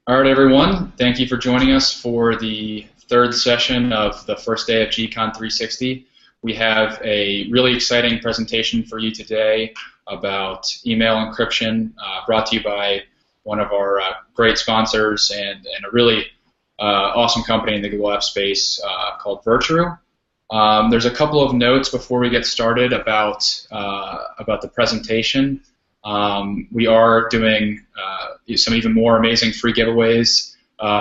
All right, everyone. Thank you for joining us for the third session of the first day of GCon 360. We have a really exciting presentation for you today about email encryption, brought to you by one of our great sponsors and a really awesome company in the Google App space called Virtru. There's a couple of notes before we get started about the presentation. We are doing some even more amazing free giveaways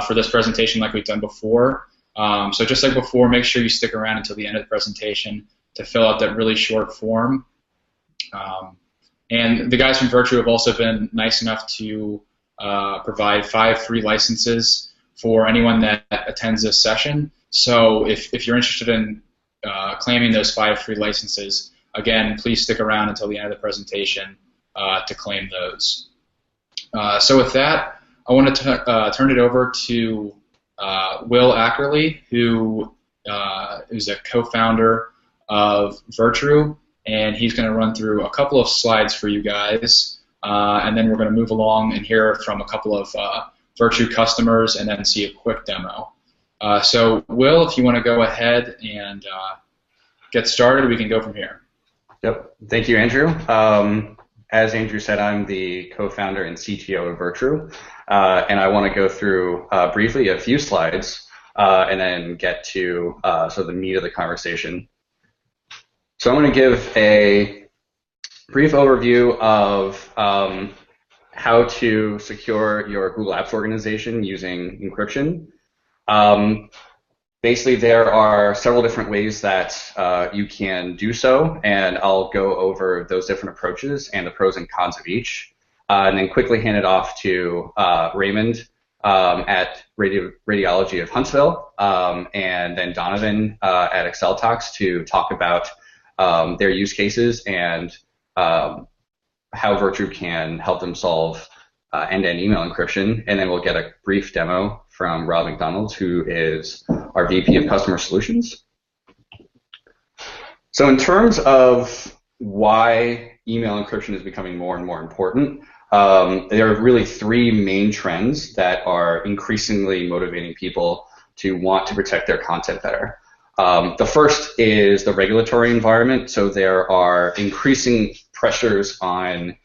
for this presentation like we've done before. So just like before, make sure you stick around until the end of the presentation to fill out that really short form. And the guys from Virtru have also been nice enough to provide 5 free licenses for anyone that attends this session. So if you're interested in claiming those 5 free licenses, again, please stick around until the end of the presentation to claim those. So with that, I want to turn it over to Will Ackerley, who is a co-founder of Virtru, and he's going to run through a couple of slides for you guys, and then we're going to move along and hear from a couple of Virtru customers and then see a quick demo. So Will, if you want to go ahead and get started, we can go from here. Yep. Thank you, Andrew. As Andrew said, I'm the co-founder and CTO of Virtru, and I want to go through briefly a few slides and then get to sort of the meat of the conversation. So I'm going to give a brief overview of how to secure your Google Apps organization using encryption. Basically, there are several different ways that you can do so, and I'll go over those different approaches and the pros and cons of each, and then quickly hand it off to Raymond at Radiology of Huntsville, and then Donovan at Excel Talks to talk about their use cases and how Virtru can help them solve end-to-end email encryption, and then we'll get a brief demo from Rob McDonald, who is our VP of Customer Solutions. So in terms of why email encryption is becoming more and more important, there are really 3 main trends that are increasingly motivating people to want to protect their content better. The first is the regulatory environment. So there are increasing pressures on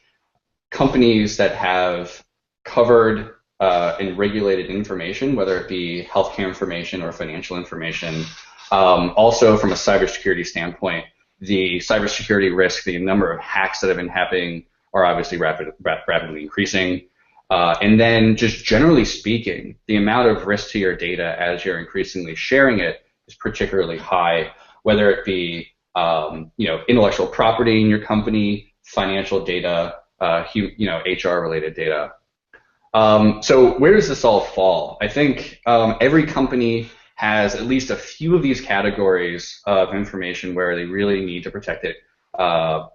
companies that have covered and regulated information, whether it be healthcare information or financial information. Also, from a cybersecurity standpoint, the cybersecurity risk, the number of hacks that have been happening are obviously rapidly increasing. And then just generally speaking, the amount of risk to your data as you're increasingly sharing it is particularly high, whether it be intellectual property in your company, financial data, HR-related data. So where does this all fall? I think every company has at least a few of these categories of information where they really need to protect it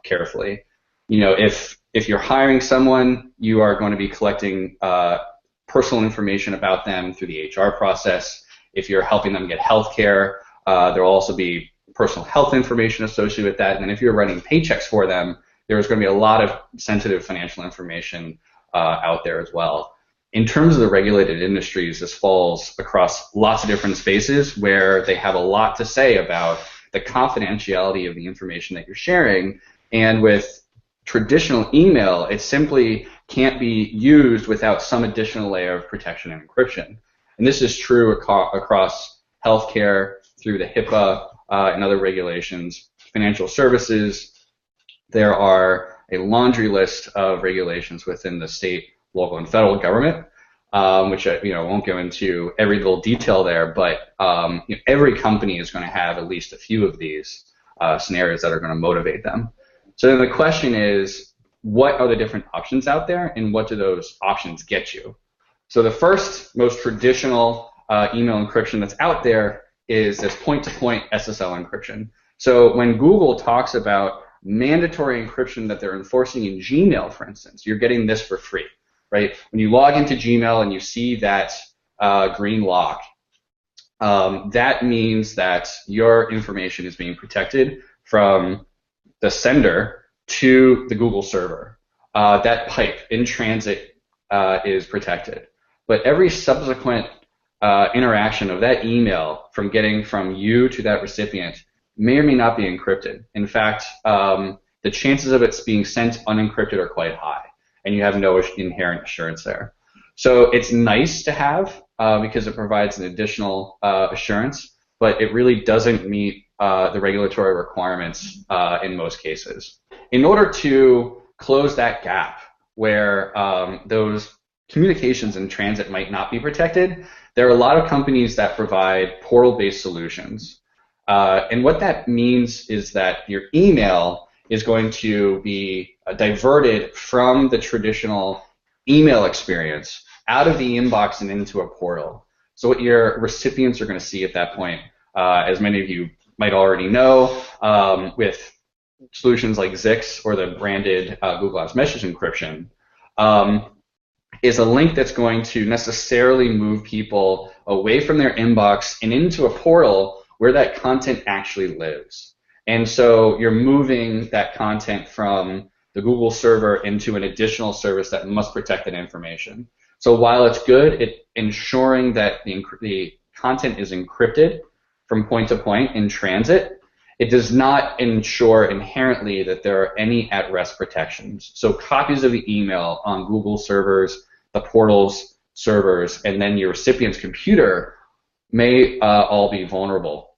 carefully. If you're hiring someone, you are going to be collecting personal information about them through the HR process. If you're helping them get health care, there will also be personal health information associated with that. And then if you're running paychecks for them, there's going to be a lot of sensitive financial information out there as well. In terms of the regulated industries, this falls across lots of different spaces where they have a lot to say about the confidentiality of the information that you're sharing. And with traditional email, it simply can't be used without some additional layer of protection and encryption. And this is true across healthcare, through the HIPAA and other regulations, financial services. There are a laundry list of regulations within the state, local, and federal government, which I won't go into every little detail there, but every company is going to have at least a few of these scenarios that are going to motivate them. So then the question is, what are the different options out there, and what do those options get you? So the first, most traditional email encryption that's out there is this point-to-point SSL encryption. So when Google talks about mandatory encryption that they're enforcing in Gmail, for instance, you're getting this for free, right? When you log into Gmail and you see that green lock, that means that your information is being protected from the sender to the Google server. That pipe in transit is protected. but every subsequent interaction of that email from you to that recipient may or may not be encrypted. In fact, the chances of it being sent unencrypted are quite high, and you have no inherent assurance there. So it's nice to have because it provides an additional assurance, but it really doesn't meet the regulatory requirements in most cases. In order to close that gap where those communications in transit might not be protected, there are a lot of companies that provide portal-based solutions. And what that means is that your email is going to be diverted from the traditional email experience out of the inbox and into a portal. So what your recipients are going to see at that point, as many of you might already know, with solutions like Zix or the branded Google Apps message encryption, is a link that's going to necessarily move people away from their inbox and into a portal where that content actually lives. And so you're moving that content from the Google server into an additional service that must protect that information. So while it's good at ensuring that the content is encrypted from point to point in transit, it does not ensure inherently that there are any at-rest protections. So copies of the email on Google servers, the portal's servers, and then your recipient's computer may all be vulnerable.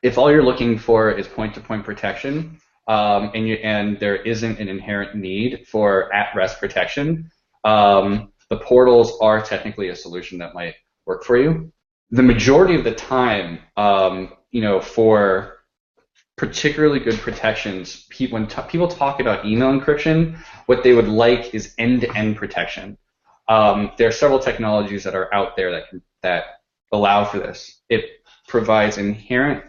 If all you're looking for is point-to-point protection, and there isn't an inherent need for at-rest protection, the portals are technically a solution that might work for you. The majority of the time, for particularly good protections, when people talk about email encryption, what they would like is end-to-end protection. There are several technologies that are out there that allow for this. It provides inherent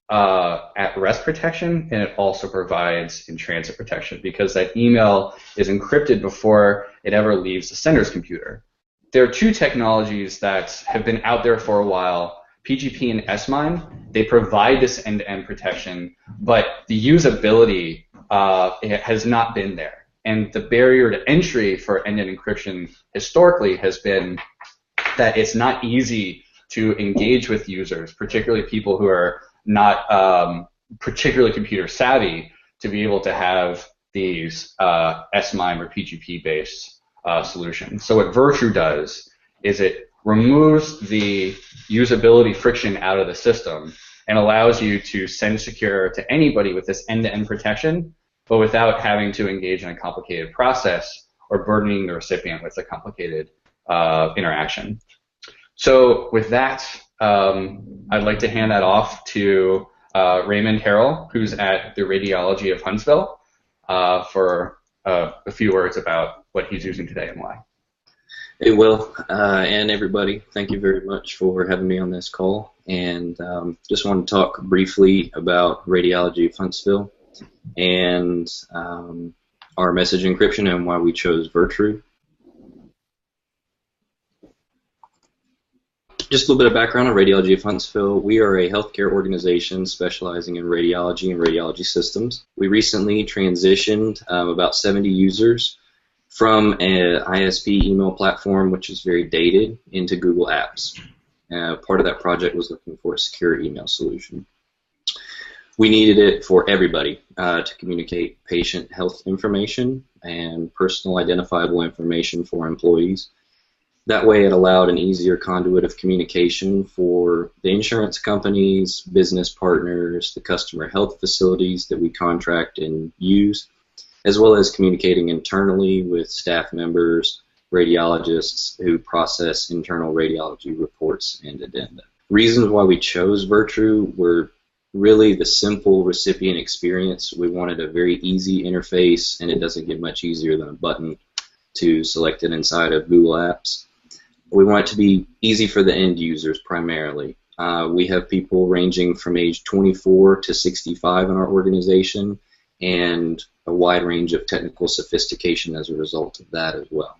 at-rest protection, and it also provides in-transit protection because that email is encrypted before it ever leaves the sender's computer. There are two technologies that have been out there for a while, PGP and S-MIME. They provide this end-to-end protection, but the usability it has not been there. And the barrier to entry for end-to-end encryption historically has been that it's not easy to engage with users, particularly people who are not particularly computer savvy, to be able to have these S-MIME or PGP-based solutions. So what Virtru does is it removes the usability friction out of the system and allows you to send secure to anybody with this end-to-end protection, but without having to engage in a complicated process or burdening the recipient with a complicated interaction. So with that, I'd like to hand that off to Raymond Harrell, who's at the Radiology of Huntsville, for a few words about what he's using today and why. Hey, Will, and everybody, thank you very much for having me on this call. And just want to talk briefly about Radiology of Huntsville and our message encryption and why we chose Virtru. Just a little bit of background on Radiology of Huntsville. We are a healthcare organization specializing in radiology and radiology systems. We recently transitioned about 70 users from an ISP email platform, which is very dated, into Google Apps. Part of that project was looking for a secure email solution. We needed it for everybody to communicate patient health information and personal identifiable information for employees. That way it allowed an easier conduit of communication for the insurance companies, business partners, the customer health facilities that we contract and use, as well as communicating internally with staff members, radiologists who process internal radiology reports and addenda. Reasons why we chose Virtru were really the simple recipient experience. We wanted a very easy interface, and it doesn't get much easier than a button to select it inside of Google Apps. We want it to be easy for the end users primarily. We have people ranging from age 24 to 65 in our organization, and a wide range of technical sophistication as a result of that as well.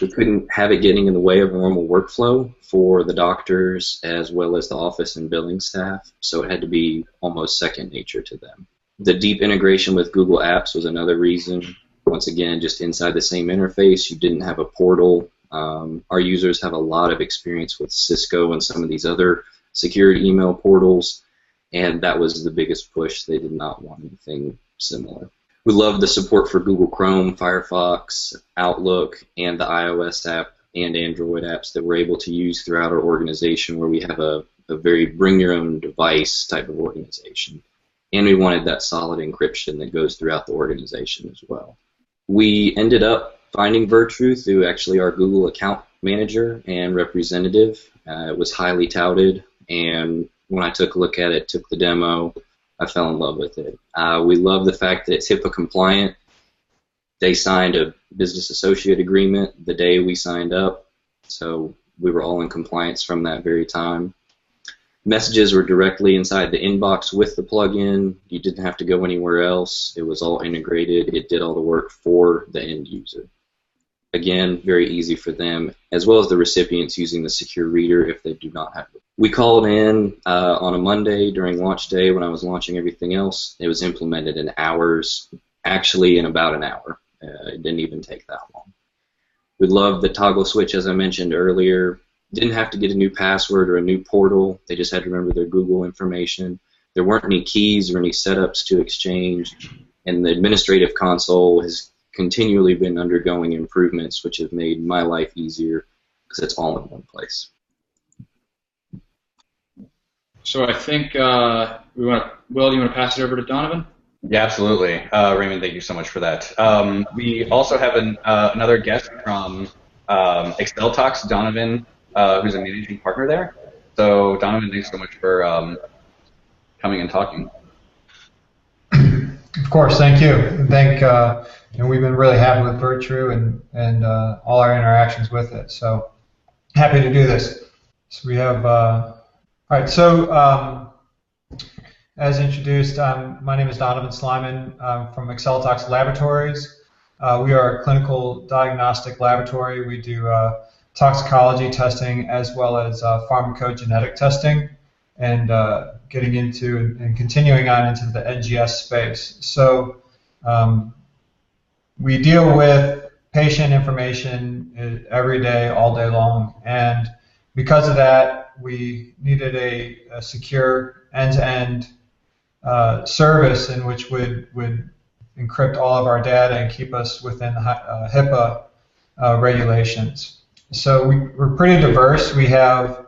We couldn't have it getting in the way of normal workflow for the doctors as well as the office and billing staff, so it had to be almost second nature to them. The deep integration with Google Apps was another reason. Once again, just inside the same interface, you didn't have a portal Our users have a lot of experience with Cisco and some of these other secured email portals, and that was the biggest push. They did not want anything similar. We love the support for Google Chrome, Firefox, Outlook, and the iOS app and Android apps that we're able to use throughout our organization, where we have a very bring-your-own-device type of organization. And we wanted that solid encryption that goes throughout the organization as well. We ended up finding Virtru through actually our Google account manager and representative. It was highly touted, and when I took a look at it, took the demo, I fell in love with it. We love the fact that it's HIPAA compliant. They signed a business associate agreement the day we signed up, so we were all in compliance from that very time. Messages were directly inside the inbox with the plugin. You didn't have to go anywhere else. It was all integrated. It did all the work for the end user. Again, very easy for them, as well as the recipients using the secure reader if they do not have it. We called in on a Monday during launch day when I was launching everything else. It was implemented in hours, actually in about an hour. It didn't even take that long. We loved the toggle switch, as I mentioned earlier. Didn't have to get a new password or a new portal. They just had to remember their Google information. There weren't any keys or any setups to exchange, and the administrative console has continually been undergoing improvements, which have made my life easier because it's all in one place. So I think Will, do you want to pass it over to Donovan? Yeah, absolutely. Raymond, thank you so much for that. We also have another guest from Excel Talks, Donovan, who's a managing partner there. So Donovan, thanks so much for coming and talking. Of course, thank you. We've been really happy with Virtru and all our interactions with it. So happy to do this. So we have, all right. So as introduced, my name is Donovan Slyman. I'm from Excel Talks Laboratories. We are a clinical diagnostic laboratory. We do toxicology testing as well as pharmacogenetic testing, and getting into and continuing on into the NGS space. So we deal with patient information every day, all day long, and because of that, we needed a secure end-to-end service in which would encrypt all of our data and keep us within HIPAA regulations. So we're pretty diverse. We have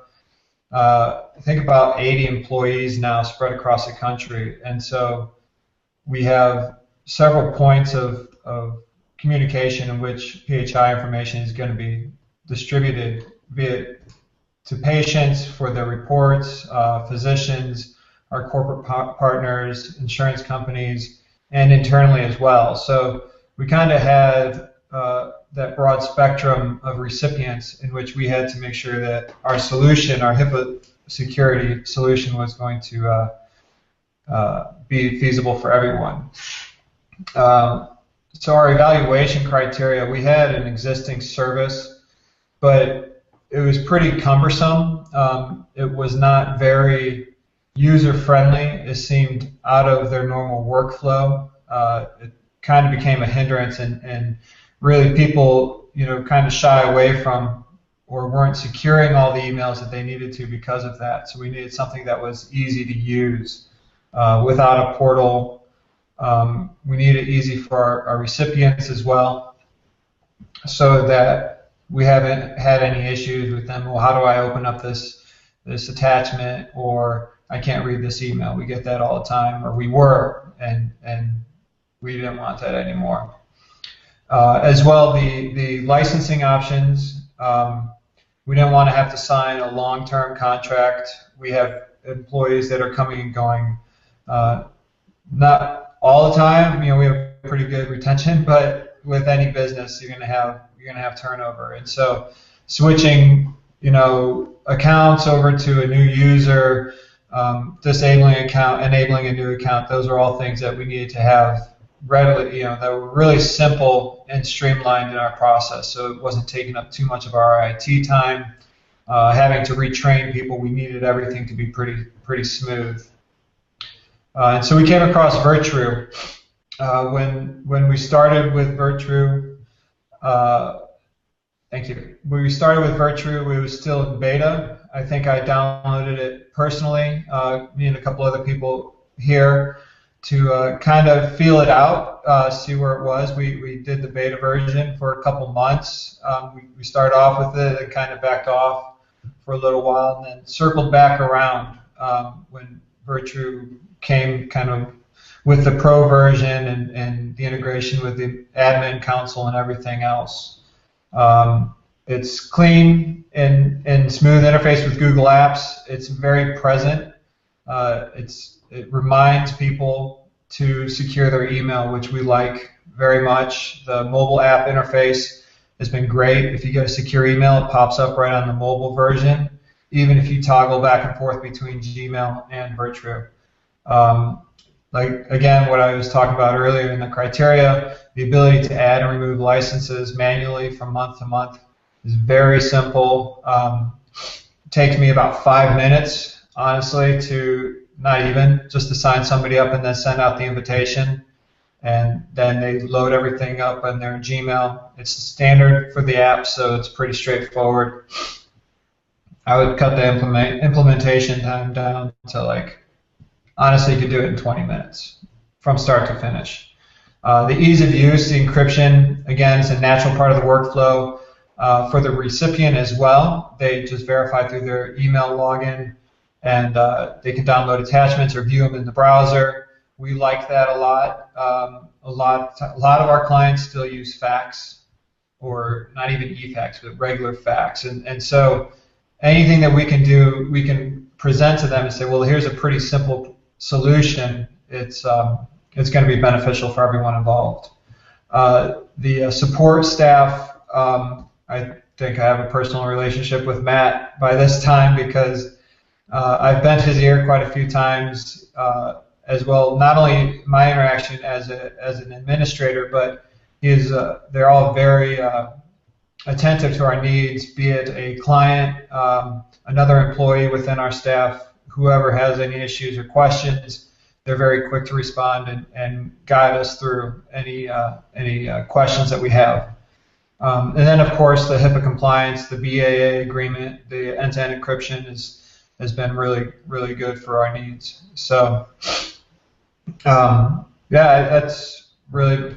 I think about 80 employees now spread across the country, and so we have several points of communication in which PHI information is going to be distributed, be it to patients for their reports, physicians, our corporate partners, insurance companies, and internally as well. So we kind of had that broad spectrum of recipients in which we had to make sure that our solution, our HIPAA security solution, was going to be feasible for everyone. So our evaluation criteria, we had an existing service, but it was pretty cumbersome. It was not very user-friendly. It seemed out of their normal workflow. It kind of became a hindrance, and really people, kind of shy away from or weren't securing all the emails that they needed to because of that. So we needed something that was easy to use without a portal. We need it easy for our recipients as well, so that we haven't had any issues with them. Well, how do I open up this attachment, or I can't read this email? We get that all the time, or we were, and we didn't want that anymore. As well, the licensing options, we didn't want to have to sign a long-term contract. We have employees that are coming and going, not all the time. We have pretty good retention, but with any business, you're gonna have turnover, and so switching, accounts over to a new user, disabling account, enabling a new account, those are all things that we needed to have readily, that were really simple and streamlined in our process, so it wasn't taking up too much of our IT time. Having to retrain people, we needed everything to be pretty smooth. And so we came across Virtru. When we started with Virtru, Thank you. When we started with Virtru, we were still in beta. I think I downloaded it personally, me and a couple other people here, to kind of feel it out, see where it was. We did the beta version for a couple months. We started off with it and kind of backed off for a little while, and then circled back around when Virtru came kind of with the pro version and the integration with the admin console and everything else. It's clean and smooth interface with Google Apps. It's very present. It reminds people to secure their email, which we like very much. The mobile app interface has been great. If you get a secure email, it pops up right on the mobile version, even if you toggle back and forth between Gmail and Virtru. Like, again, what I was talking about earlier in the criteria, the ability to add and remove licenses manually from month to month is very simple. It takes me about 5 minutes, honestly, to not even, just to sign somebody up and then send out the invitation. And then they load everything up in their Gmail. It's standard for the app, so it's pretty straightforward. I would cut the implementation time down to, like, honestly, you could do it in 20 minutes from start to finish. The ease of use, the encryption, again, is a natural part of the workflow for the recipient as well. They just verify through their email login, and they can download attachments or view them in the browser. We like that a lot. A lot of our clients still use fax, or not even e-fax, but regular fax. And so anything that we can do, we can present to them and say, well, here's a pretty simple solution. It's going to be beneficial for everyone involved. The support staff, I think I have a personal relationship with Matt by this time, because I've bent his ear quite a few times as well. Not only my interaction as an administrator, but they're all very attentive to our needs, be it a client, another employee within our staff, whoever has any issues or questions. They're very quick to respond and guide us through any questions that we have. And then, of course, the HIPAA compliance, the BAA agreement, the end-to-end encryption has been really, really good for our needs. So, yeah, that's really,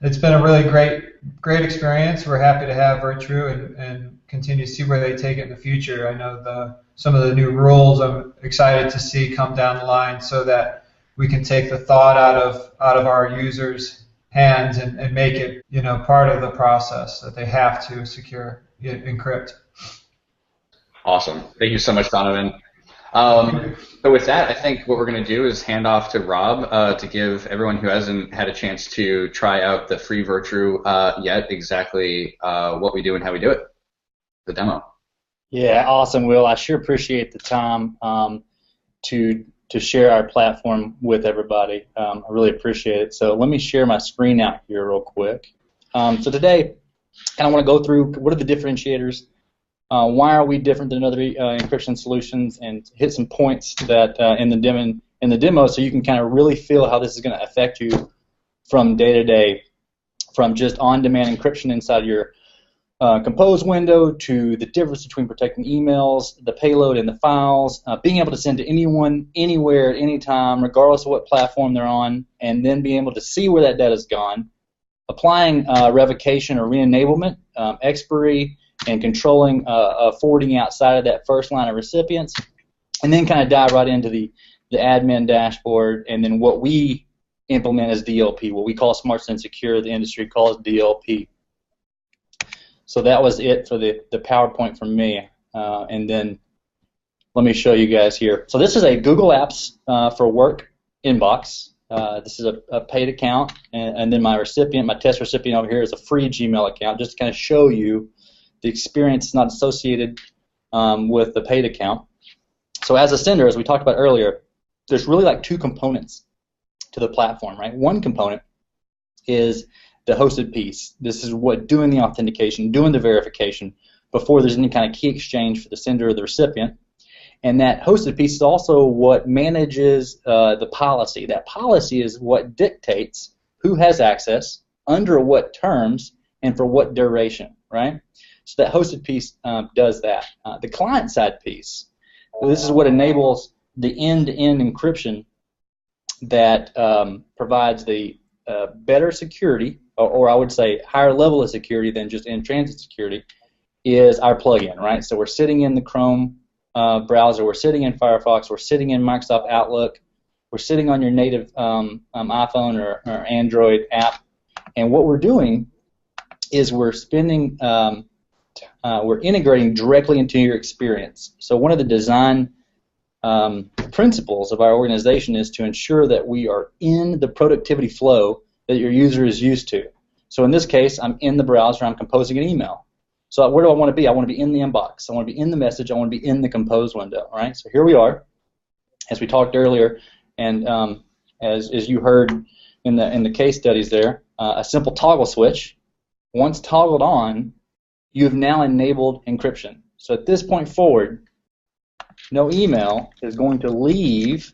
it's been a really great experience. We're happy to have Virtru and continue to see where they take it in the future. I know some of the new rules I'm excited to see come down the line, so that we can take the thought out of our users' hands and make it, part of the process that they have to secure, encrypt. Awesome. Thank you so much, Donovan. So with that, I think what we're going to do is hand off to Rob to give everyone who hasn't had a chance to try out the free Virtru yet exactly what we do and how we do it, the demo. Yeah, awesome, Will. I sure appreciate the time to share our platform with everybody. I really appreciate it. So let me share my screen out here real quick. So today, I want to go through what are the differentiators, why are we different than other encryption solutions, and hit some points that in the demo, so you can kind of really feel how this is going to affect you from day to day, from just on-demand encryption inside your compose window to the difference between protecting emails, the payload, and the files, being able to send to anyone, anywhere, at any time, regardless of what platform they're on, and then being able to see where that data's gone, applying revocation or re-enablement, expiry, and controlling forwarding outside of that first line of recipients, and then kind of dive right into the admin dashboard, and then what we implement as DLP, what we call Smart Send Secure, the industry calls DLP. So that was it for the PowerPoint from me, and then let me show you guys here. So this is a Google Apps for Work inbox. This is a paid account, and then my test recipient over here is a free Gmail account, just to kind of show you the experience not associated with the paid account. So as a sender, as we talked about earlier, there's really like two components to the platform, right? One component is the hosted piece. This is what doing the authentication, doing the verification before there's any kind of key exchange for the sender or the recipient. And that hosted piece is also what manages the policy. That policy is what dictates who has access, under what terms, and for what duration, right? So that hosted piece does that. The client-side piece, this is what enables the end-to-end encryption that provides the better security, or I would say higher level of security than just in-transit security, is our plugin, right? So we're sitting in the Chrome browser, we're sitting in Firefox, we're sitting in Microsoft Outlook, we're sitting on your native iPhone or Android app, and what we're doing is we're integrating directly into your experience. So one of the design principles of our organization is to ensure that we are in the productivity flow that your user is used to. So in this case, I'm in the browser, I'm composing an email. So where do I want to be? I want to be in the inbox. I want to be in the message. I want to be in the compose window. All right. So here we are, as we talked earlier, and as you heard in the case studies there, a simple toggle switch. Once toggled on, you have now enabled encryption. So at this point forward, no email is going to leave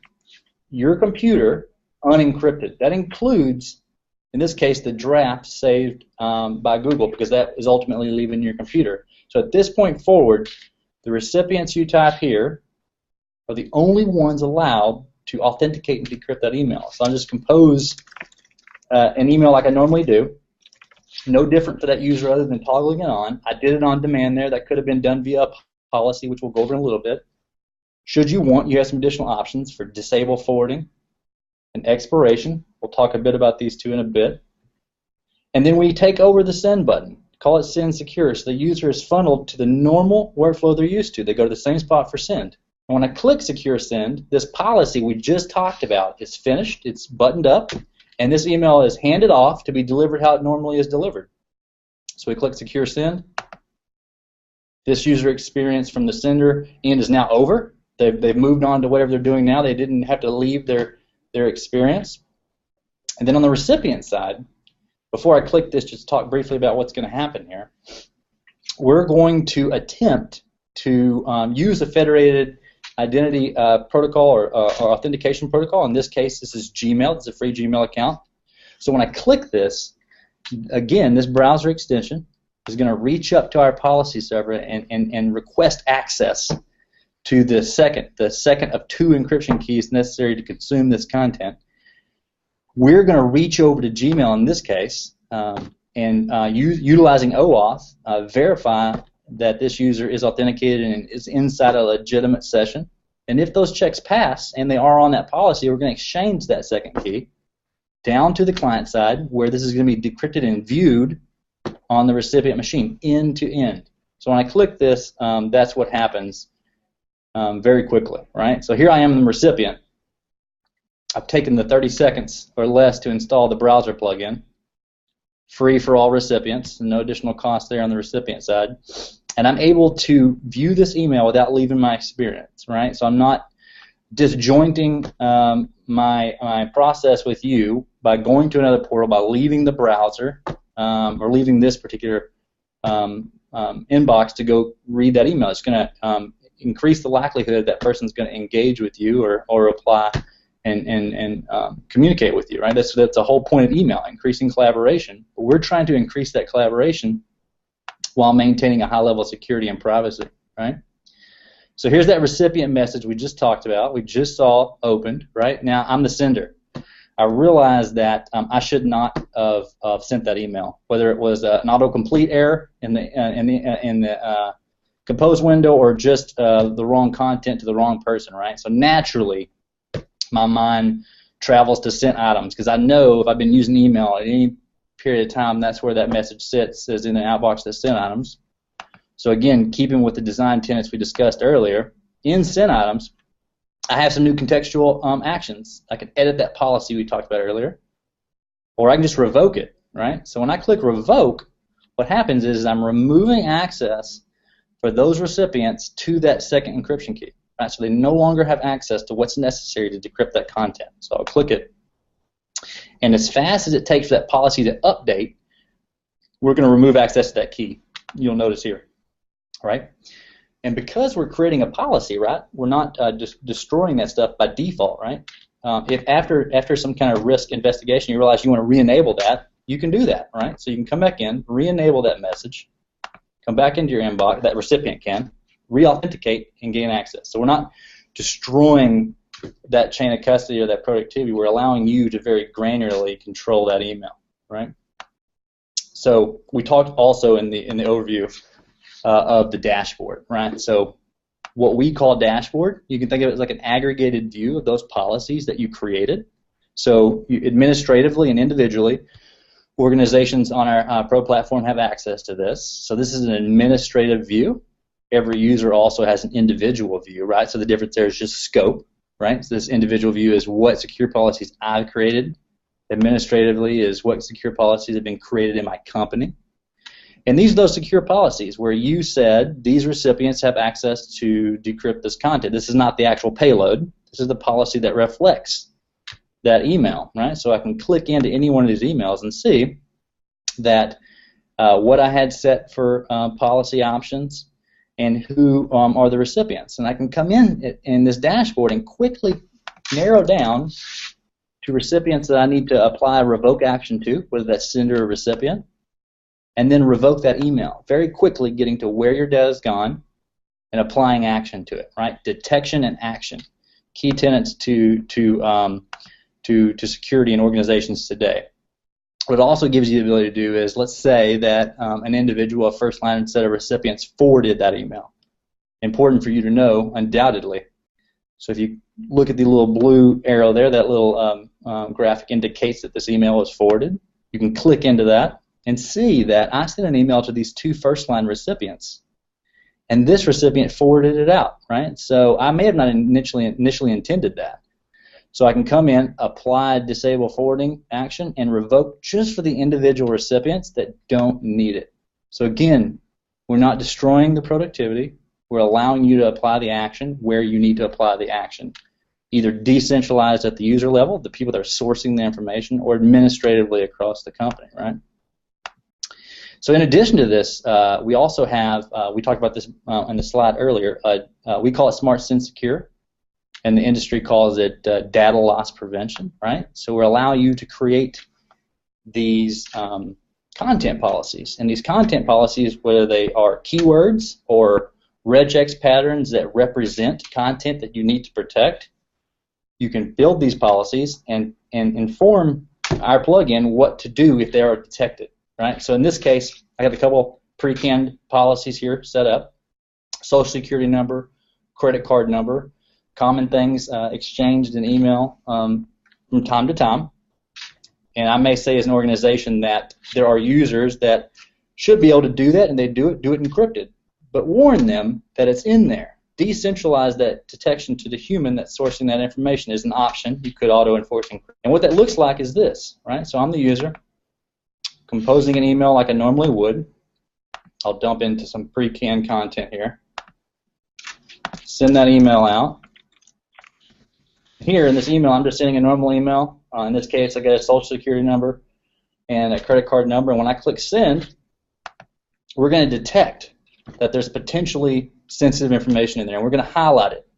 your computer unencrypted. That includes, in this case, the draft saved by Google, because that is ultimately leaving your computer. So at this point forward, the recipients you type here are the only ones allowed to authenticate and decrypt that email. So I'll just compose an email like I normally do. No different for that user other than toggling it on. I did it on demand there. That could have been done via a policy, which we'll go over in a little bit. Should you want, you have some additional options for disable forwarding and expiration. We'll talk a bit about these two in a bit. And then we take over the send button. Call it send secure. So the user is funneled to the normal workflow they're used to. They go to the same spot for send. And when I click secure send, this policy we just talked about is finished. It's buttoned up. And this email is handed off to be delivered how it normally is delivered. So we click secure send. This user experience from the sender end is now over. They've moved on to whatever they're doing now. They didn't have to leave their experience. And then on the recipient side, before I click this, just talk briefly about what's going to happen here. We're going to attempt to use a federated identity protocol or authentication protocol. In this case, this is Gmail. It's a free Gmail account. So when I click this, again, this browser extension is going to reach up to our policy server and request access to the second of two encryption keys necessary to consume this content. We're going to reach over to Gmail in this case and utilizing OAuth, verify that this user is authenticated and is inside a legitimate session. And if those checks pass and they are on that policy, we're going to exchange that second key down to the client side where this is going to be decrypted and viewed on the recipient machine end to end. So when I click this, that's what happens very quickly, right? So here I am, the recipient. I've taken the 30 seconds or less to install the browser plugin. Free for all recipients, no additional cost there on the recipient side. And I'm able to view this email without leaving my experience, right? So I'm not disjointing my process with you by going to another portal, by leaving the browser or leaving this particular inbox to go read that email. It's going to increase the likelihood that person's going to engage with you or reply and communicate with you, right? That's the whole point of email, increasing collaboration. But we're trying to increase that collaboration while maintaining a high level of security and privacy, right? So here's that recipient message we just talked about. We just saw opened, right? Now I'm the sender. I realized that I should not have sent that email, whether it was an autocomplete error in the compose window or just the wrong content to the wrong person, right? So naturally, my mind travels to sent items because I know if I've been using email at any period of time, that's where that message sits, is in the outbox that's sent items. So again, keeping with the design tenets we discussed earlier, in sent items, I have some new contextual actions. I can edit that policy we talked about earlier, or I can just revoke it, right? So when I click revoke, what happens is I'm removing access for those recipients to that second encryption key. Right, so they no longer have access to what's necessary to decrypt that content. So I'll click it. And as fast as it takes for that policy to update, we're going to remove access to that key. You'll notice here. Right? And because we're creating a policy, right, we're not just destroying that stuff by default, right? If after some kind of risk investigation you realize you want to re-enable that, you can do that, right? So you can come back in, re-enable that message, come back into your inbox, that recipient can, re-authenticate and gain access. So we're not destroying that chain of custody or that productivity. We're allowing you to very granularly control that email, right? So we talked also in the overview of the dashboard, right? So what we call dashboard, you can think of it as like an aggregated view of those policies that you created. So you, administratively and individually, organizations on our Pro platform have access to this. So this is an administrative view. Every user also has an individual view, right? So the difference there is just scope, right? So this individual view is what secure policies I've created. Administratively is what secure policies have been created in my company. And these are those secure policies where you said these recipients have access to decrypt this content. This is not the actual payload. This is the policy that reflects that email, right? So I can click into any one of these emails and see that what I had set for policy options and who are the recipients. And I can come in this dashboard and quickly narrow down to recipients that I need to apply a revoke action to, whether that's sender or recipient, and then revoke that email, very quickly getting to where your data is gone and applying action to it, right? Detection and action, key tenets to security in organizations today. What it also gives you the ability to do is, let's say that an individual, a first line set of recipients, forwarded that email. Important for you to know, undoubtedly. So if you look at the little blue arrow there, that little graphic indicates that this email was forwarded. You can click into that and see that I sent an email to these two first-line recipients, and this recipient forwarded it out, right? So I may have not initially intended that. So I can come in, apply disable forwarding action, and revoke just for the individual recipients that don't need it. So again, we're not destroying the productivity. We're allowing you to apply the action where you need to apply the action, either decentralized at the user level, the people that are sourcing the information, or administratively across the company, right? So in addition to this, we also have, we talked about this on the slide earlier, we call it Smart Send Secure, and the industry calls it data loss prevention, right? So we're allowing you to create these content policies, and these content policies, whether they are keywords or regex patterns that represent content that you need to protect, you can build these policies and inform our plugin what to do if they are detected. Right? So in this case, I have a couple pre-canned policies here set up: social security number, credit card number, common things exchanged in email from time to time. And I may say as an organization that there are users that should be able to do that, and they do it encrypted. But warn them that it's in there. Decentralize that detection to the human that's sourcing that information is an option. You could auto-enforce encryption. And what that looks like is this, right? So I'm the user, composing an email like I normally would. I'll dump into some pre-canned content here. Send that email out. Here in this email, I'm just sending a normal email. In this case, I get a social security number and a credit card number. And when I click send, we're going to detect that there's potentially sensitive information in there, and we're going to highlight it.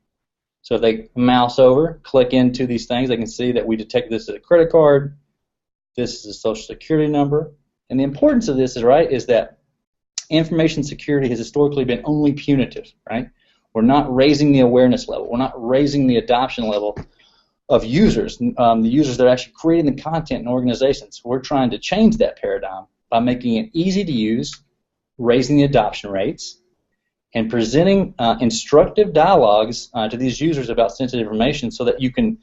So if they mouse over, click into these things, they can see that we detect this as a credit card. This is a social security number. And the importance of this is that information security has historically been only punitive, right? We're not raising the awareness level. We're not raising the adoption level of users, the users that are actually creating the content in organizations. We're trying to change that paradigm by making it easy to use, raising the adoption rates, and presenting instructive dialogues to these users about sensitive information so that you can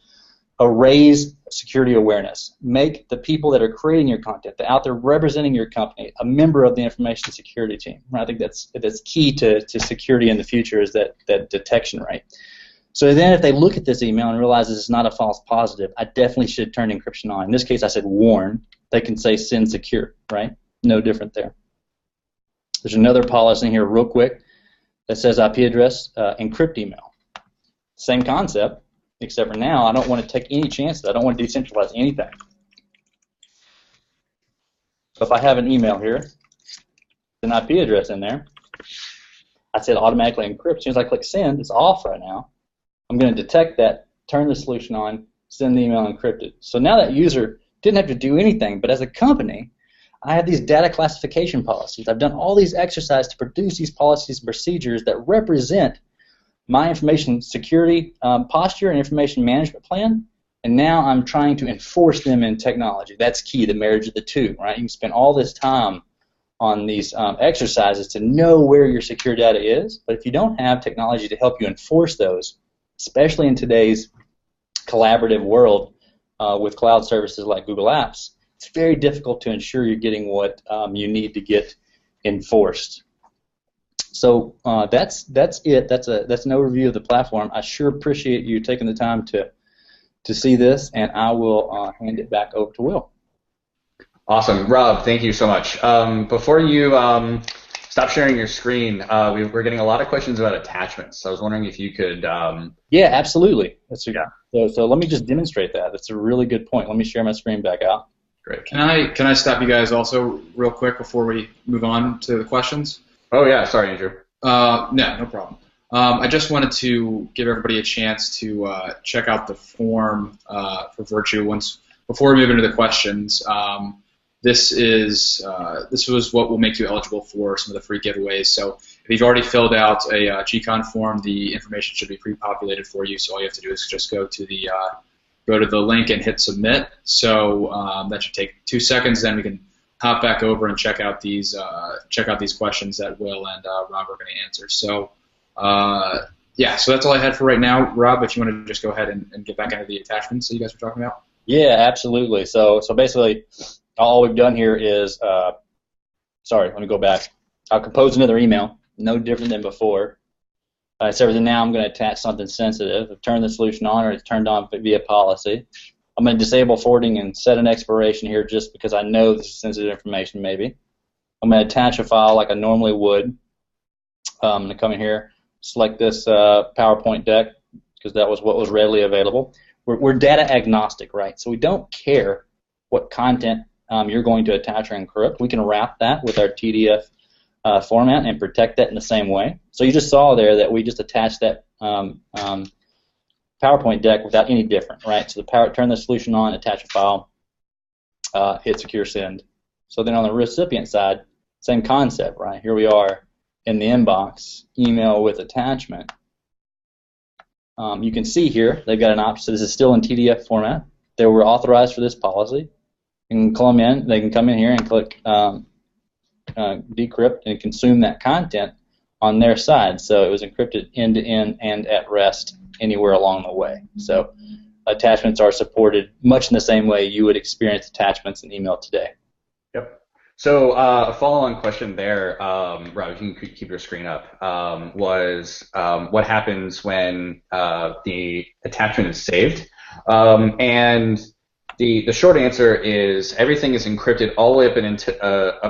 raise security awareness. Make the people that are creating your content, that out there representing your company, a member of the information security team. I think that's key to security in the future, is that detection rate. So then if they look at this email and realize this is not a false positive, I definitely should turn encryption on. In this case, I said warn. They can say send secure, right? No different there. There's another policy in here real quick that says IP address encrypt email. Same concept, except for now I don't want to take any chances. I don't want to decentralize anything. So if I have an email here, an IP address in there, I said automatically encrypt. As soon as I click send, it's off right now. I'm going to detect that, turn the solution on, send the email encrypted. So now that user didn't have to do anything. But as a company, I have these data classification policies. I've done all these exercises to produce these policies and procedures that represent my information security posture and information management plan, and now I'm trying to enforce them in technology. That's key, the marriage of the two, right? You can spend all this time on these exercises to know where your secure data is, but if you don't have technology to help you enforce those, especially in today's collaborative world with cloud services like Google Apps, it's very difficult to ensure you're getting what you need to get enforced. So that's it. That's an overview of the platform. I sure appreciate you taking the time to see this, and I will hand it back over to Will. Awesome. Rob, thank you so much. Before you stop sharing your screen, we're getting a lot of questions about attachments. So I was wondering if you could... Yeah, absolutely. So let me just demonstrate that. That's a really good point. Let me share my screen back out. Great. Can I stop you guys also real quick before we move on to the questions? Oh, yeah. Sorry, Andrew. No problem. I just wanted to give everybody a chance to check out the form for Virtru before we move into the questions. This was what will make you eligible for some of the free giveaways. So if you've already filled out a GCon form, the information should be pre-populated for you. So all you have to do is just go to the link and hit submit. So that should take 2 seconds. Then we can hop back over and check out these questions that Will and Rob are going to answer. So yeah, so that's all I had for right now. Rob, if you want to just go ahead and get back into the attachments that you guys were talking about. Yeah, absolutely. So basically, all we've done here is, sorry, let me go back. I'll compose another email, no different than before. Except that now I'm going to attach something sensitive. I've turned the solution on, or it's turned on via policy. I'm going to disable forwarding and set an expiration here just because I know this is sensitive information maybe. I'm going to attach a file like I normally would. I'm going to come in here, select this PowerPoint deck because that was what was readily available. We're data agnostic, right? So we don't care what content you're going to attach or encrypt. We can wrap that with our TDF format and protect that in the same way. So you just saw there that we just attached that PowerPoint deck without any different, right? So turn the solution on, attach a file, hit secure send. So then on the recipient side, same concept, right? Here we are in the inbox, email with attachment. You can see here they've got an option. So this is still in TDF format. They were authorized for this policy. They can come in here and click decrypt and consume that content on their side. So it was encrypted end-to-end and at rest anywhere along the way. So attachments are supported much in the same way you would experience attachments in email today. Yep. So a follow-on question there, Rob, if you can keep your screen up, was what happens when the attachment is saved? And the short answer is everything is encrypted all the way up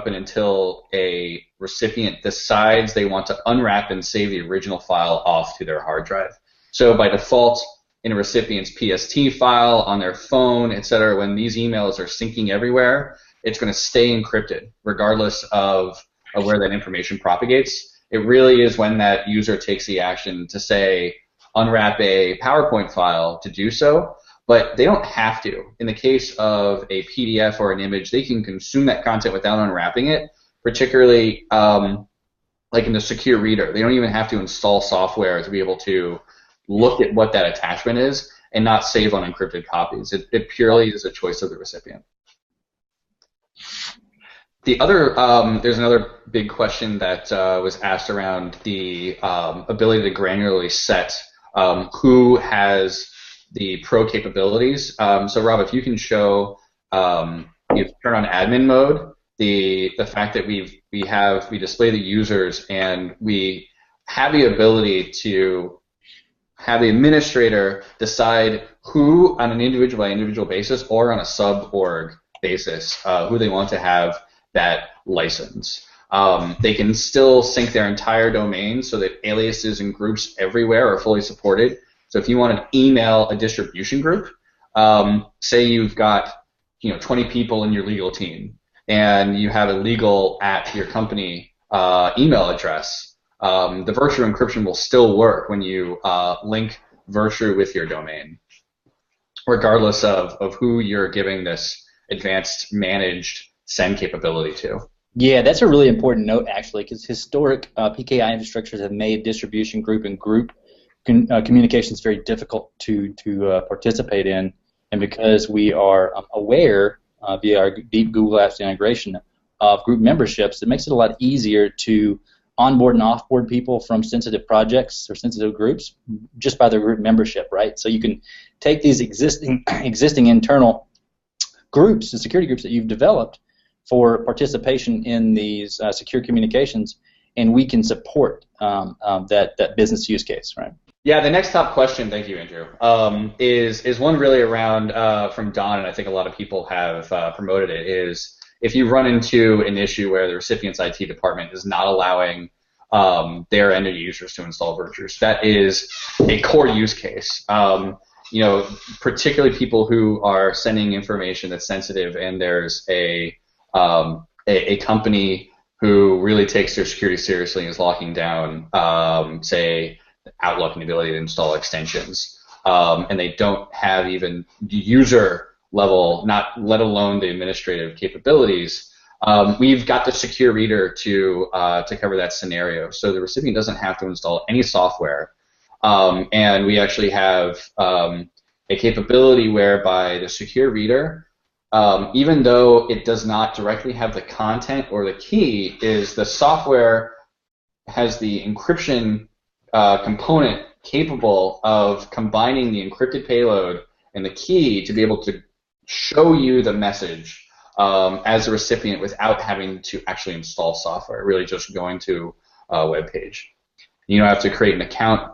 and until a recipient decides they want to unwrap and save the original file off to their hard drive. So by default, in a recipient's PST file, on their phone, etc., when these emails are syncing everywhere, it's going to stay encrypted regardless of where that information propagates. It really is when that user takes the action to say unwrap a PowerPoint file to do so, but they don't have to. In the case of a PDF or an image, they can consume that content without unwrapping it, particularly like in the secure reader. They don't even have to install software to be able to look at what that attachment is and not save unencrypted copies. It purely is a choice of the recipient. The other, there's another big question that was asked around the ability to granularly set who has the pro capabilities. So Rob, if you can show, you turn on admin mode, the fact that we display the users and we have the ability to have the administrator decide who on an individual by individual basis or on a sub-org basis who they want to have that license. They can still sync their entire domain so that aliases and groups everywhere are fully supported. So if you want to email a distribution group, say you've got 20 people in your legal team and you have a legal at your company email address, the Virtru encryption will still work when you link Virtru with your domain, regardless of who you're giving this advanced managed send capability too. Yeah, that's a really important note, actually, because historic PKI infrastructures have made distribution group and group communications very difficult to participate in, and because we are aware via our deep Google Apps integration of group memberships, it makes it a lot easier to onboard and offboard people from sensitive projects or sensitive groups just by their group membership, right? So you can take these existing internal groups and security groups that you've developed for participation in these secure communications, and we can support that business use case, right? Yeah, the next top question, thank you, Andrew, is one really around from Don, and I think a lot of people have promoted it, is if you run into an issue where the recipient's IT department is not allowing their end users to install Virtru. That is a core use case. Particularly people who are sending information that's sensitive, and there's a company who really takes their security seriously and is locking down, say, Outlook and the ability to install extensions, and they don't have even user level, not let alone the administrative capabilities. We've got the secure reader to cover that scenario, so the recipient doesn't have to install any software, and we actually have a capability whereby the secure reader, even though it does not directly have the content or the key, is the software has the encryption component capable of combining the encrypted payload and the key to be able to show you the message as a recipient without having to actually install software, really just going to a web page. You don't have to create an account.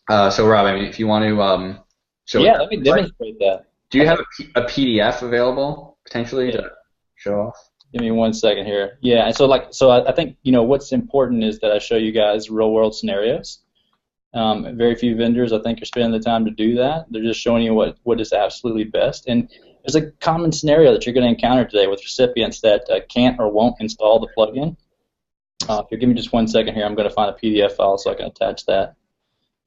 So Rob, I mean, if you want to show yeah, let me demonstrate that. Do you have a PDF available potentially to show off? Give me 1 second here. Yeah, and so I think what's important is that I show you guys real world scenarios. Very few vendors, I think, are spending the time to do that. They're just showing you what is absolutely best. And there's a common scenario that you're going to encounter today with recipients that can't or won't install the plugin. If you give me just 1 second here, I'm going to find a PDF file so I can attach that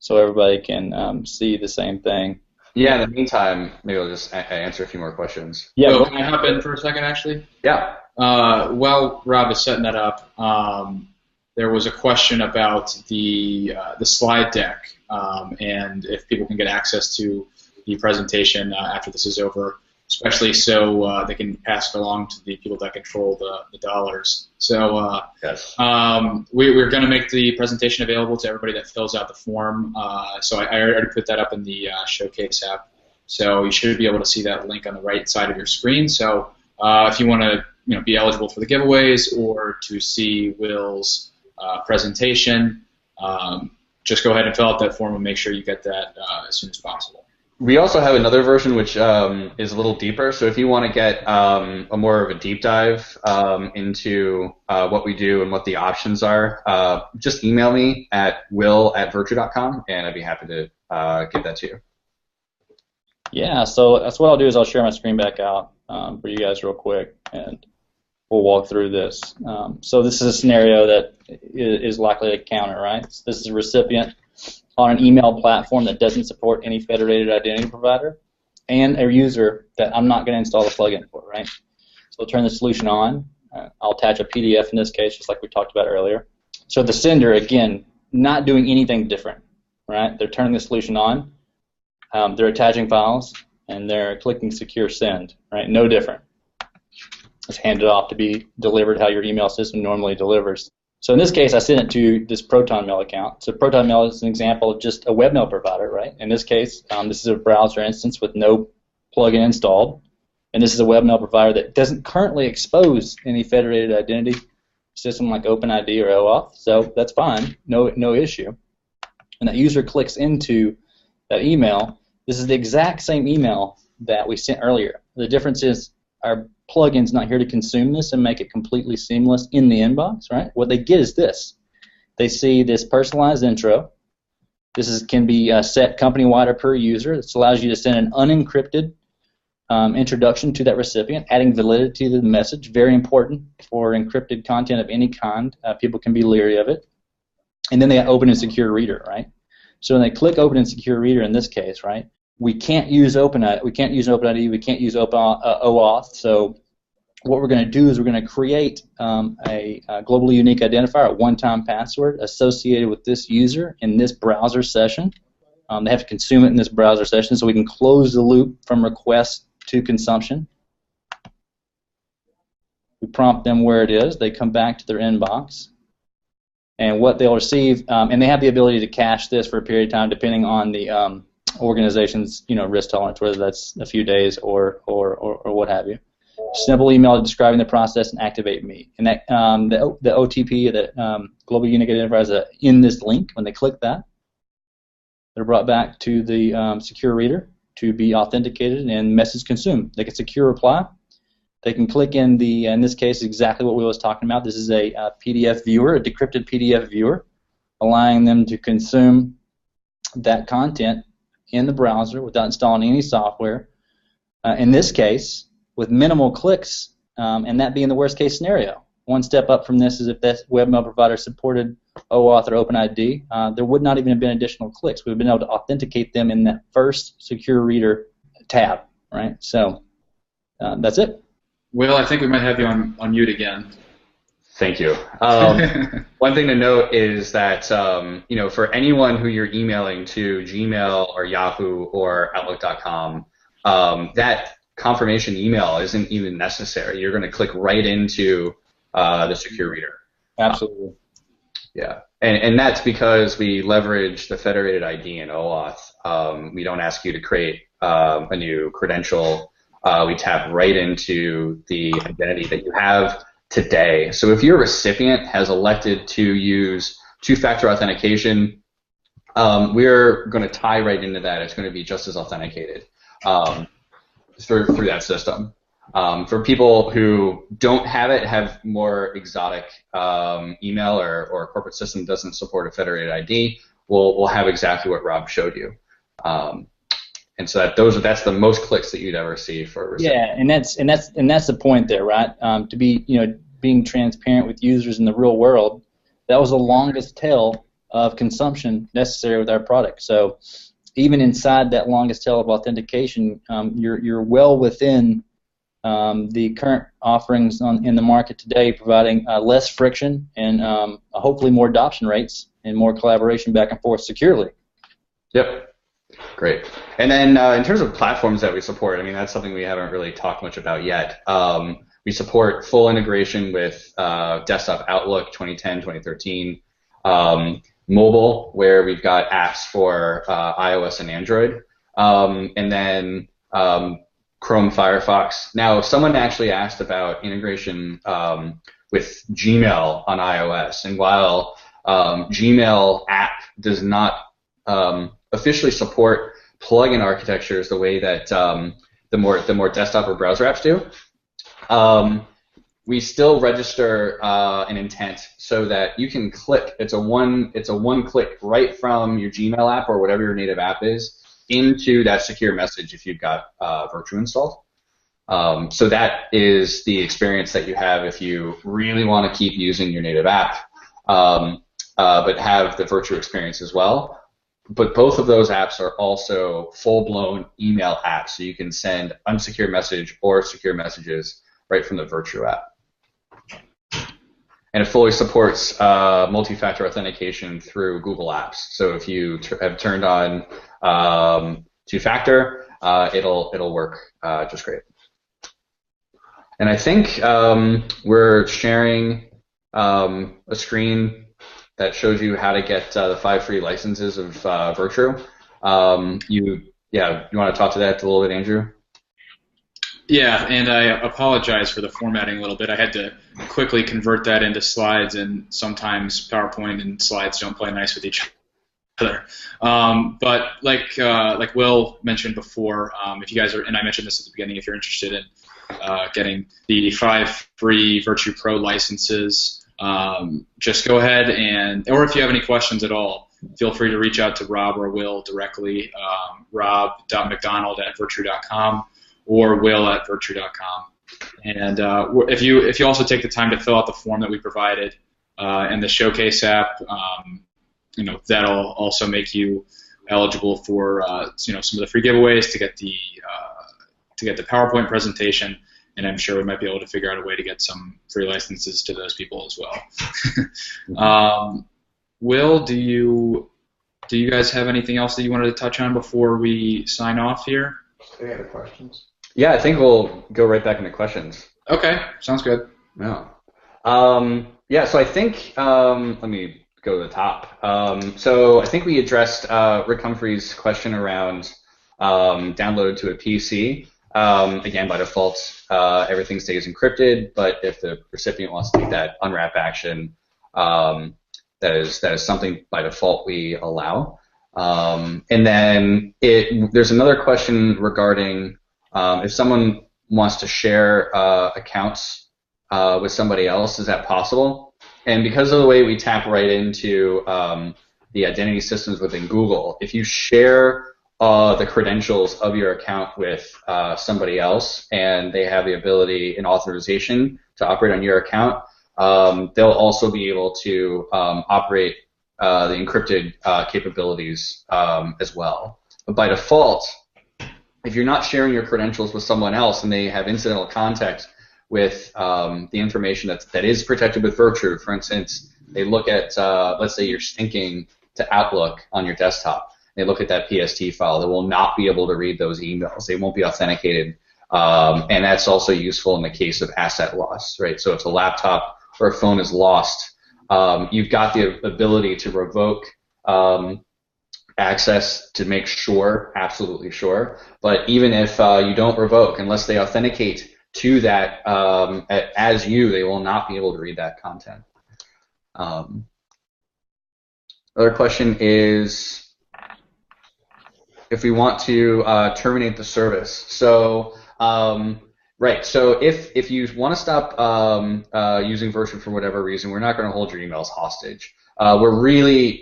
so everybody can see the same thing. Yeah, in the meantime, maybe I'll just answer a few more questions. Yeah, can I hop in for a second, actually? Yeah. While Rob is setting that up, there was a question about the slide deck and if people can get access to the presentation after this is over, especially so they can pass it along to the people that control the dollars. So yes. We're going to make the presentation available to everybody that fills out the form. So I already put that up in the Showcase app. So you should be able to see that link on the right side of your screen. So if you want to be eligible for the giveaways or to see Will's presentation, just go ahead and fill out that form and make sure you get that as soon as possible. We also have another version which is a little deeper. So if you want to get a more of a deep dive into what we do and what the options are, just email me at will@virtru.com, and I'd be happy to get that to you. Yeah, so that's what I'll do is I'll share my screen back out for you guys real quick, and we'll walk through this. So this is a scenario that is likely to counter, right? So this is a recipient on an email platform that doesn't support any federated identity provider, and a user that I'm not going to install the plugin for, right? So I'll turn the solution on. I'll attach a PDF in this case, just like we talked about earlier. So the sender, again, not doing anything different, right? They're turning the solution on, they're attaching files, and they're clicking secure send, right? No different. It's handed off to be delivered how your email system normally delivers. So in this case, I sent it to this ProtonMail account. So ProtonMail is an example of just a webmail provider, right? In this case, this is a browser instance with no plugin installed, and this is a webmail provider that doesn't currently expose any federated identity system like OpenID or OAuth. So that's fine, no issue. And that user clicks into that email. This is the exact same email that we sent earlier. The difference is our plugin's not here to consume this and make it completely seamless in the inbox, right? What they get is this. They see this personalized intro. This can be set company-wide or per user. This allows you to send an unencrypted introduction to that recipient, adding validity to the message. Very important for encrypted content of any kind. People can be leery of it. And then they open and secure reader, right? So when they click open and secure reader in this case, right, we can't use OpenID, we can't use OAuth. So what we're going to do is we're going to create a globally unique identifier, a one-time password associated with this user in this browser session. They have to consume it in this browser session, so we can close the loop from request to consumption. We prompt them where it is. They come back to their inbox. And what they'll receive, and they have the ability to cache this for a period of time depending on the organization's risk tolerance, whether that's a few days or what have you. Simple email describing the process and activate me. And that the OTP, the global unique identifier, is in this link. When they click that, they're brought back to the secure reader to be authenticated and message consumed. They get secure reply. They can click in this case, exactly what we was talking about. This is a PDF viewer, a decrypted PDF viewer, allowing them to consume that content in the browser without installing any software. In this case, with minimal clicks, and that being the worst case scenario. One step up from this is if that webmail provider supported OAuth or OpenID, there would not even have been additional clicks. We've been able to authenticate them in that first secure reader tab, right? So that's it. Will, I think we might have you on mute again. Thank you. One thing to note is that for anyone who you're emailing to Gmail or Yahoo or Outlook.com, that confirmation email isn't even necessary. You're going to click right into the secure reader. Absolutely. Yeah, and that's because we leverage the federated ID in OAuth. We don't ask you to create a new credential. We tap right into the identity that you have today. So if your recipient has elected to use two-factor authentication, we're going to tie right into that. It's going to be just as authenticated through that system. For people who don't have it, have more exotic email or a corporate system doesn't support a federated ID, we'll have exactly what Rob showed you. And so that's the most clicks that you'd ever see for a recipient. Yeah, and that's the point there, right? To be being transparent with users in the real world, that was the longest tail of consumption necessary with our product. So even inside that longest tail of authentication, you're well within the current offerings in the market today, providing less friction and hopefully more adoption rates and more collaboration back and forth securely. Yep. Great. And then in terms of platforms that we support, I mean, that's something we haven't really talked much about yet. We support full integration with desktop Outlook 2010, 2013, mobile, where we've got apps for iOS and Android, and then Chrome, Firefox. Now, someone actually asked about integration with Gmail on iOS, and while Gmail app does not officially support plugin architectures the way that the more desktop or browser apps do, we still register an intent so that you can click. It's a one click right from your Gmail app or whatever your native app is into that secure message if you've got Virtru installed. So that is the experience that you have if you really want to keep using your native app, but have the Virtru experience as well. But both of those apps are also full-blown email apps, so you can send unsecure message or secure messages right from the Virtru app. And it fully supports multi-factor authentication through Google Apps. So if you have turned on two-factor, it'll work just great. And I think we're sharing a screen that shows you how to get the 5 free licenses of Virtru. You want to talk to that a little bit, Andrew? Yeah, and I apologize for the formatting a little bit. I had to quickly convert that into slides, and sometimes PowerPoint and slides don't play nice with each other. But like Will mentioned before, if you guys are, and I mentioned this at the beginning, if you're interested in getting the 5 free Virtru Pro licenses, just go ahead or if you have any questions at all, feel free to reach out to Rob or Will directly, rob.mcdonald@virtru.com or will@virtru.com. And if you also take the time to fill out the form that we provided and the Showcase app, that'll also make you eligible for some of the free giveaways, to get the PowerPoint presentation, and I'm sure we might be able to figure out a way to get some free licenses to those people as well. Will, do you guys have anything else that you wanted to touch on before we sign off here? Any other questions? Yeah, I think we'll go right back into questions. Okay, sounds good. Yeah. So I think, let me go to the top. So I think we addressed Rick Humphrey's question around downloaded to a PC. Again, by default, everything stays encrypted, but if the recipient wants to take that unwrap action, that is something by default we allow. And then there's another question regarding if someone wants to share accounts with somebody else, is that possible? And because of the way we tap right into the identity systems within Google, if you share the credentials of your account with somebody else and they have the ability and authorization to operate on your account, they'll also be able to operate the encrypted capabilities as well. But by default, if you're not sharing your credentials with someone else and they have incidental contact with the information that is protected with Virtru, for instance, they look at, let's say you're syncing to Outlook on your desktop, they look at that PST file, they will not be able to read those emails. They won't be authenticated. And that's also useful in the case of asset loss, right? So if a laptop or a phone is lost, you've got the ability to revoke access to make sure, absolutely sure. But even if you don't revoke, unless they authenticate to that as you, they will not be able to read that content. Other question is if we want to terminate the service. So right. So if you want to stop using Virtru for whatever reason, we're not going to hold your emails hostage. We're really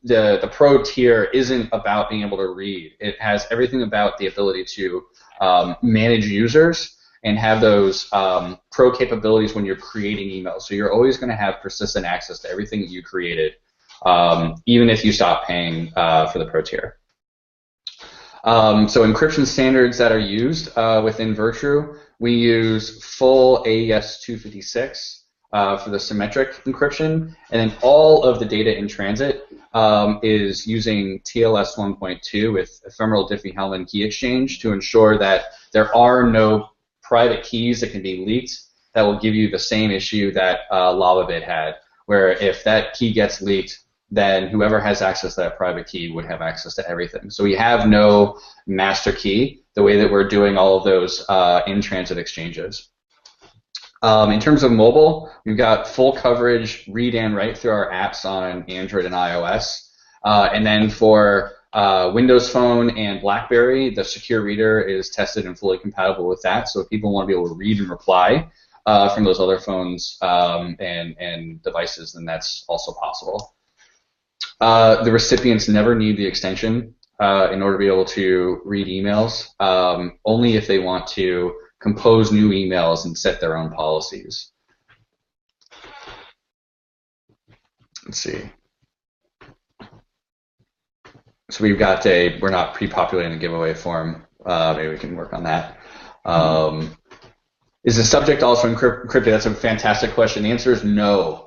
the pro tier isn't about being able to read. It has everything about the ability to manage users and have those pro capabilities when you're creating emails. So you're always going to have persistent access to everything that you created, even if you stop paying for the pro tier. So encryption standards that are used within Virtru, we use full AES 256 for the symmetric encryption, and then all of the data in transit is using TLS 1.2 with ephemeral Diffie-Hellman key exchange to ensure that there are no private keys that can be leaked that will give you the same issue that LavaBit had, where if that key gets leaked, then whoever has access to that private key would have access to everything. So we have no master key the way that we're doing all of those in-transit exchanges. In terms of mobile, we've got full coverage read and write through our apps on Android and iOS. And then for Windows Phone and BlackBerry, the secure reader is tested and fully compatible with that. So if people want to be able to read and reply from those other phones and devices, then that's also possible. The recipients never need the extension in order to be able to read emails, only if they want to compose new emails and set their own policies. Let's see. So we've got we're not pre-populating the giveaway form. Maybe we can work on that. Is the subject also encrypted? That's a fantastic question. The answer is no.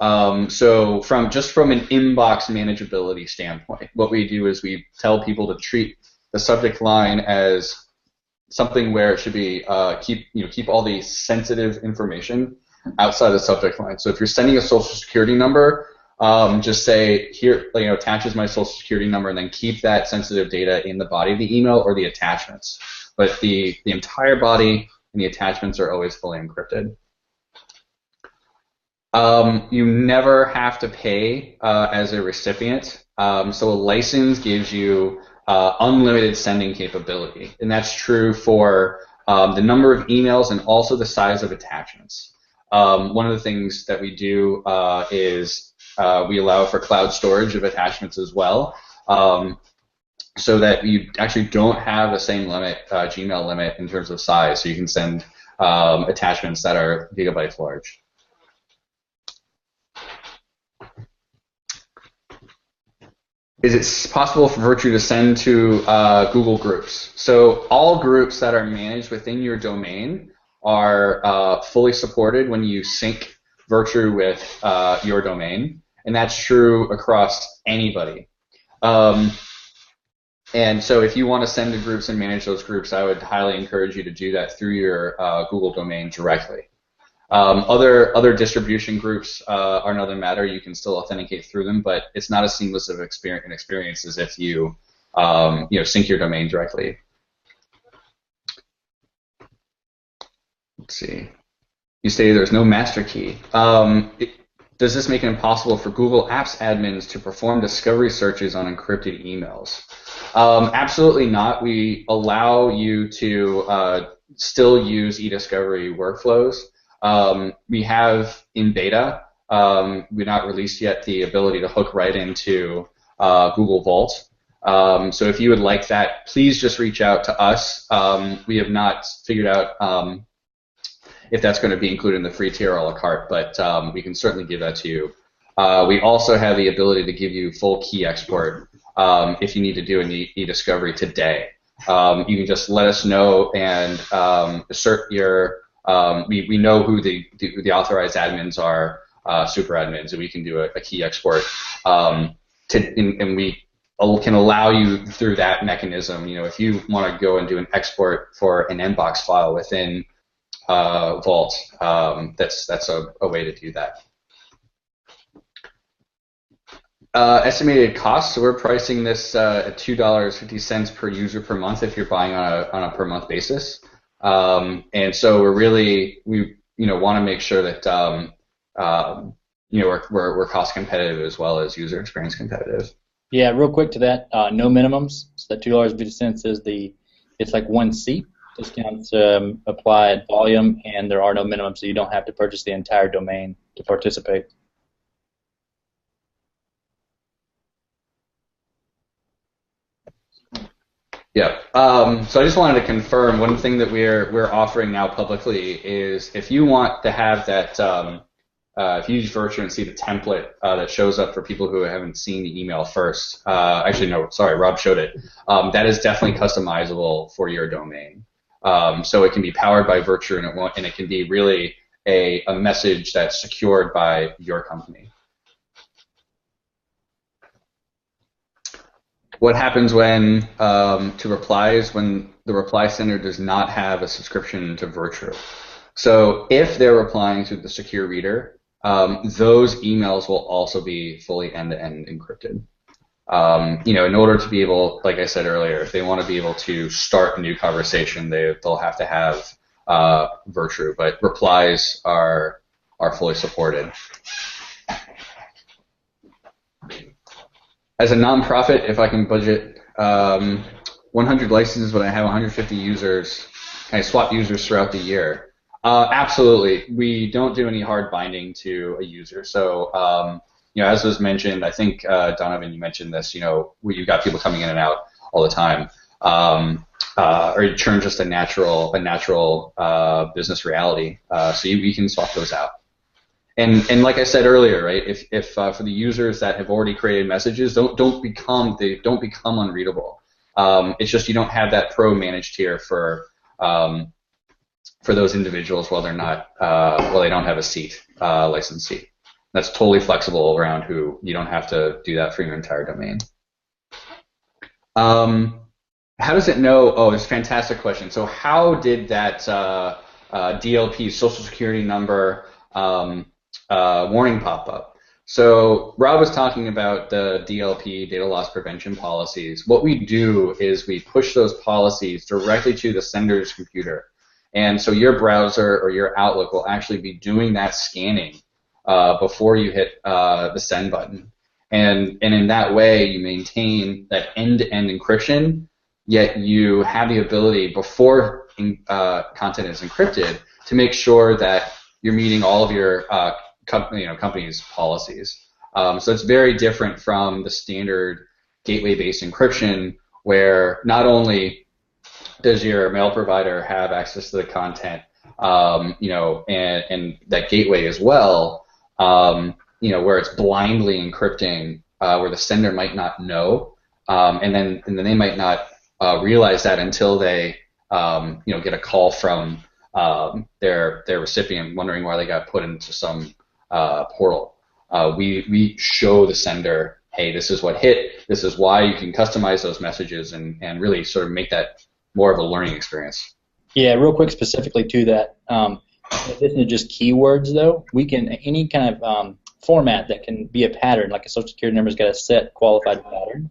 So from an inbox manageability standpoint, what we do is we tell people to treat the subject line as something where it should be keep all the sensitive information outside the subject line. So if you're sending a social security number, just say here, attaches my social security number, and then keep that sensitive data in the body of the email or the attachments. But the entire body and the attachments are always fully encrypted. You never have to pay as a recipient. So a license gives you unlimited sending capability, and that's true for the number of emails and also the size of attachments. One of the things that we do is we allow for cloud storage of attachments as well, so that you actually don't have the same limit, Gmail limit, in terms of size. So you can send attachments that are gigabytes large. is it possible for Virtru to send to Google Groups? So all groups that are managed within your domain are fully supported when you sync Virtru with your domain, and that's true across anybody. And so if you want to send to groups and manage those groups, I would highly encourage you to do that through your Google domain directly. Other distribution groups are another matter. You can still authenticate through them, but it's not as seamless of an experience as if you sync your domain directly. Let's see. You say there's no master key. Does this make it impossible for Google Apps admins to perform discovery searches on encrypted emails? Absolutely not. We allow you to still use eDiscovery workflows. We have in beta, we're not released yet, the ability to hook right into Google Vault. So if you would like that, please just reach out to us. We have not figured out if that's going to be included in the free tier a la carte, but we can certainly give that to you. We also have the ability to give you full key export if you need to do an eDiscovery today. You can just let us know and assert your. We know who the authorized admins are, super admins, and we can do a key export. And we can allow you through that mechanism. If you want to go and do an export for an inbox file within Vault, that's a way to do that. Estimated cost, so we're pricing this at $2.50 per user per month if you're buying on a per month basis. And so we want to make sure that we're cost competitive as well as user experience competitive. Yeah, real quick to that, no minimums. So that $2.50 is it's like one seat. Discounts apply at volume, and there are no minimums, so you don't have to purchase the entire domain to participate. Yeah. So I just wanted to confirm one thing that we're offering now publicly is if you want to have that, if you use Virtru and see the template that shows up for people who haven't seen the email first. Actually, no, sorry, Rob showed it. That is definitely customizable for your domain. So it can be powered by Virtru, and it can be really a message that's secured by your company. What happens when to replies when the reply sender does not have a subscription to Virtru? So if they're replying to the secure reader, those emails will also be fully end-to-end encrypted. In order to be able, like I said earlier, if they want to be able to start a new conversation, they'll have to have Virtru, but replies are fully supported. As a nonprofit, if I can budget 100 licenses, but I have 150 users, can I swap users throughout the year? Absolutely. We don't do any hard binding to a user. So, as was mentioned, I think Donovan, you mentioned this. You've got people coming in and out all the time, or churn just a natural business reality. So we can swap those out. And like I said earlier, right? If for the users that have already created messages, don't become unreadable. It's just you don't have that pro managed tier for those individuals while they don't have a seat, licensed seat. That's totally flexible around who. You don't have to do that for your entire domain. How does it know? Oh, it's a fantastic question. So how did that DLP, Social Security number, warning pop up? So Rob was talking about the DLP, data loss prevention policies. What we do is we push those policies directly to the sender's computer. And so your browser or your Outlook will actually be doing that scanning before you hit the send button. And in that way, you maintain that end-to-end encryption, yet you have the ability, before content is encrypted, to make sure that you're meeting all of your company's policies. So it's very different from the standard gateway-based encryption, where not only does your mail provider have access to the content, and that gateway as well, where it's blindly encrypting where the sender might not know, and then they might not realize that until they get a call from their recipient wondering why they got put into some portal. We show the sender, hey, this is what hit, this is why. You can customize those messages and really sort of make that more of a learning experience. Yeah, real quick, specifically to that, this isn't just keywords though. We can, any kind of format that can be a pattern, like a social security number's got a set qualified pattern.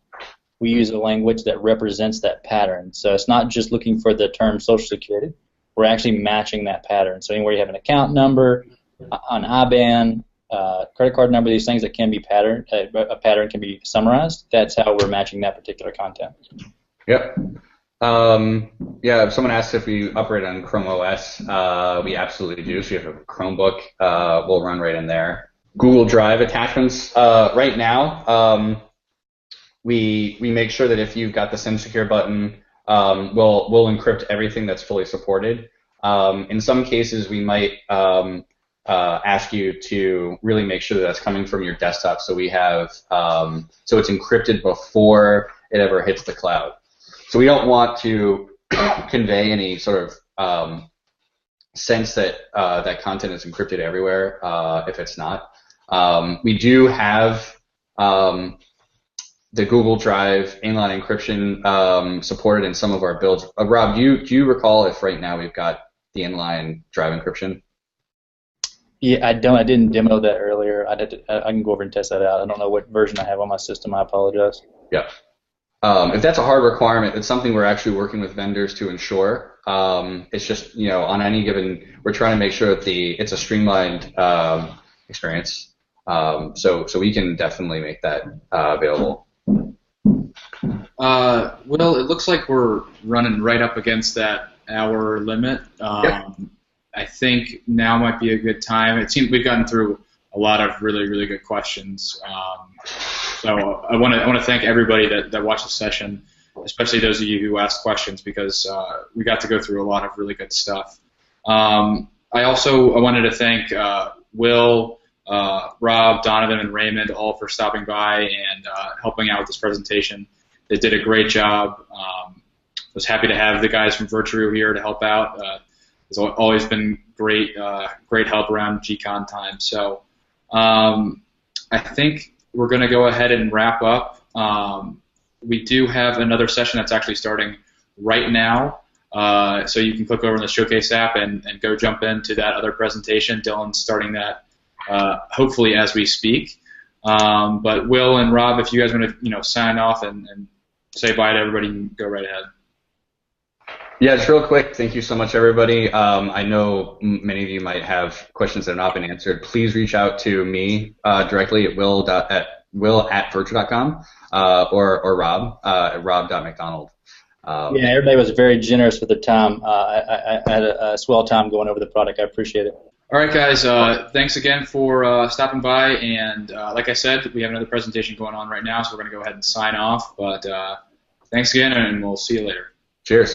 We use a language that represents that pattern. So it's not just looking for the term social security. We're actually matching that pattern. So anywhere you have an account number, an IBAN, credit card number, these things that can be pattern, a pattern can be summarized. That's how we're matching that particular content. Yep. Yeah, if someone asks if we operate on Chrome OS, we absolutely do. So if you have a Chromebook, we'll run right in there. Google Drive attachments, right now, we make sure that if you've got the Send Secure button, we'll encrypt everything that's fully supported. In some cases, we might ask you to really make sure that that's coming from your desktop, so we have so it's encrypted before it ever hits the cloud. So we don't want to convey any sort of sense that that content is encrypted everywhere if it's not. We do have the Google Drive inline encryption supported in some of our builds. Rob, do you recall if right now we've got the inline Drive encryption? Yeah, I didn't demo that earlier. I can go over and test that out. I don't know what version I have on my system. I apologize. Yeah. If that's a hard requirement, it's something we're actually working with vendors to ensure. It's just, on any given, we're trying to make sure that it's a streamlined experience. So we can definitely make that available. Well, it looks like we're running right up against that hour limit. Yep. I think now might be a good time. It seems we've gotten through a lot of really, really good questions. So I want to thank everybody that watched the session, especially those of you who asked questions, because we got to go through a lot of really good stuff. I wanted to thank Will, Rob, Donovan, and Raymond all for stopping by and helping out with this presentation. They did a great job. Was happy to have the guys from Virtru here to help out. It's always been great help around GCon time. So I think we're going to go ahead and wrap up. We do have another session that's actually starting right now. So you can click over in the Showcase app and go jump into that other presentation. Dylan's starting that hopefully as we speak. But Will and Rob, if you guys want to sign off and say bye to everybody, you can go right ahead. Yeah, just real quick, thank you so much, everybody. I know many of you might have questions that have not been answered. Please reach out to me directly at will@virtru.com or Rob at rob.mcdonald. Yeah, everybody was very generous with their time. I had a swell time going over the product. I appreciate it. All right, guys. Thanks again for stopping by. And like I said, we have another presentation going on right now, so we're going to go ahead and sign off. But thanks again, and we'll see you later. Cheers.